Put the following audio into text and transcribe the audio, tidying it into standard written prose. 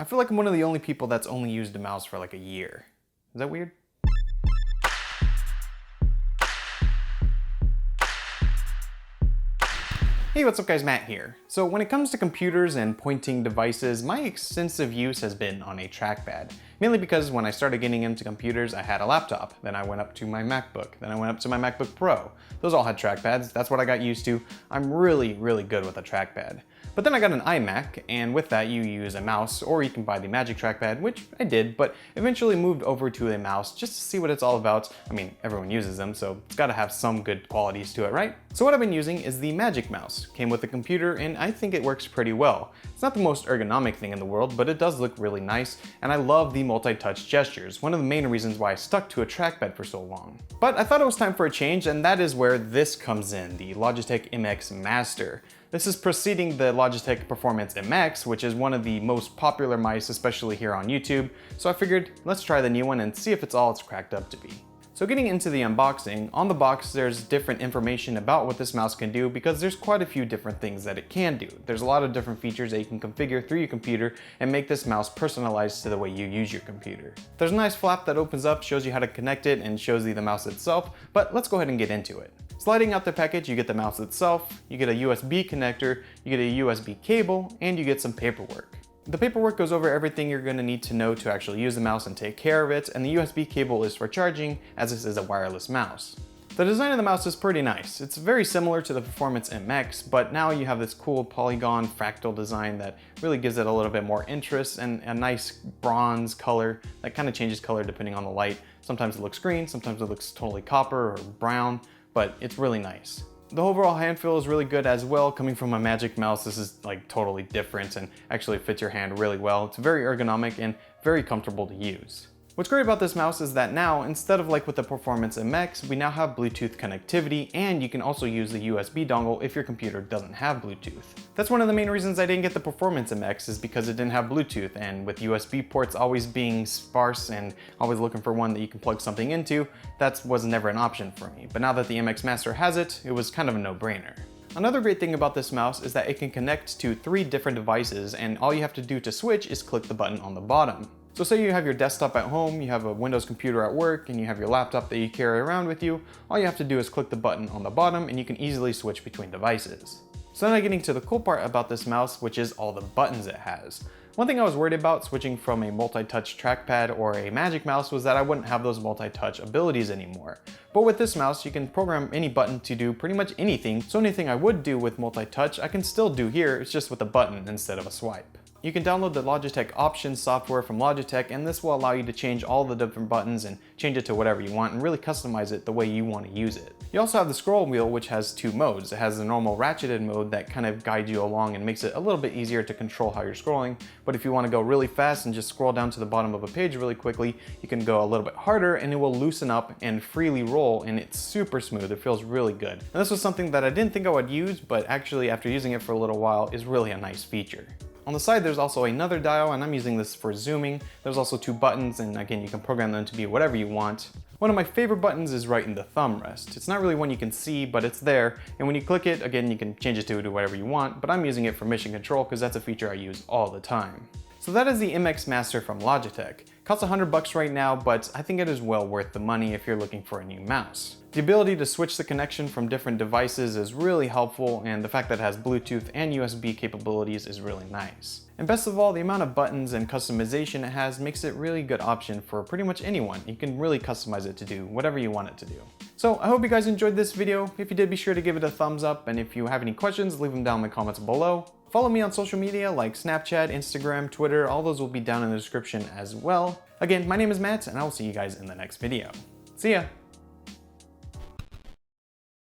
I feel like I'm one of the only people that's only used a mouse for like a year. Is that weird? Hey, what's up guys, Matt here. So when it comes to computers and pointing devices, my extensive use has been on a trackpad. Mainly because when I started getting into computers, I had a laptop, then I went up to my MacBook, then I went up to my MacBook Pro. Those all had trackpads, that's what I got used to. I'm really good with a trackpad. But then I got an iMac, and with that you use a mouse, or you can buy the Magic Trackpad, which I did, but eventually moved over to a mouse just to see what it's all about. I mean, everyone uses them, so it's gotta have some good qualities to it, right? So what I've been using is the Magic Mouse. Came with a computer, and I think it works pretty well. It's not the most ergonomic thing in the world, but it does look really nice, and I love the multi-touch gestures, one of the main reasons why I stuck to a trackpad for so long. But I thought it was time for a change, and that is where this comes in, the Logitech MX Master. This is preceding the Logitech Performance MX, which is one of the most popular mice, especially here on YouTube. So I figured, let's try the new one and see if it's all it's cracked up to be. So getting into the unboxing, on the box there's different information about what this mouse can do because there's quite a few different things that it can do. There's a lot of different features that you can configure through your computer and make this mouse personalized to the way you use your computer. There's a nice flap that opens up, shows you how to connect it, and shows you the mouse itself, but let's go ahead and get into it. Sliding out the package, you get the mouse itself, you get a USB connector, you get a USB cable, and you get some paperwork. The paperwork goes over everything you're going to need to know to actually use the mouse and take care of it, and the USB cable is for charging, as this is a wireless mouse. The design of the mouse is pretty nice. It's very similar to the Performance MX, but now you have this cool polygon fractal design that really gives it a little bit more interest and a nice bronze color that kind of changes color depending on the light. Sometimes it looks green, sometimes it looks totally copper or brown, but it's really nice. The overall hand feel is really good as well. Coming from a Magic mouse, this is like totally different and actually fits your hand really well. It's very ergonomic and very comfortable to use. What's great about this mouse is that now, instead of like with the Performance MX, we now have Bluetooth connectivity, and you can also use the USB dongle if your computer doesn't have Bluetooth. That's one of the main reasons I didn't get the Performance MX, is because it didn't have Bluetooth, and with USB ports always being sparse and always looking for one that you can plug something into, that was never an option for me. But now that the MX Master has it, it was kind of a no-brainer. Another great thing about this mouse is that it can connect to 3 different devices, and all you have to do to switch is click the button on the bottom. So say you have your desktop at home, you have a Windows computer at work, and you have your laptop that you carry around with you, all you have to do is click the button on the bottom and you can easily switch between devices. So now getting to the cool part about this mouse, which is all the buttons it has. One thing I was worried about switching from a multi-touch trackpad or a Magic mouse was that I wouldn't have those multi-touch abilities anymore. But with this mouse, you can program any button to do pretty much anything, so anything I would do with multi-touch, I can still do here, it's just with a button instead of a swipe. You can download the Logitech Options software from Logitech, and this will allow you to change all the different buttons and change it to whatever you want and really customize it the way you want to use it. You also have the scroll wheel, which has 2 modes. It has the normal ratcheted mode that kind of guides you along and makes it a little bit easier to control how you're scrolling, but if you want to go really fast and just scroll down to the bottom of a page really quickly, you can go a little bit harder and it will loosen up and freely roll, and it's super smooth. It feels really good. And this was something that I didn't think I would use, but actually after using it for a little while is really a nice feature. On the side there's also another dial, and I'm using this for zooming. There's also 2 buttons, and again you can program them to be whatever you want. One of my favorite buttons is right in the thumb rest. It's not really one you can see, but it's there, and when you click it, again you can change it to do whatever you want, but I'm using it for mission control because that's a feature I use all the time. So that is the MX Master from Logitech. It costs $100 right now, but I think it is well worth the money if you're looking for a new mouse. The ability to switch the connection from different devices is really helpful, and the fact that it has Bluetooth and USB capabilities is really nice. And best of all, the amount of buttons and customization it has makes it a really good option for pretty much anyone. You can really customize it to do whatever you want it to do. So I hope you guys enjoyed this video. If you did, be sure to give it a thumbs up, and if you have any questions, leave them down in the comments below. Follow me on social media like Snapchat, Instagram, Twitter, all those will be down in the description as well. Again, my name is Matt, and I will see you guys in the next video. See ya!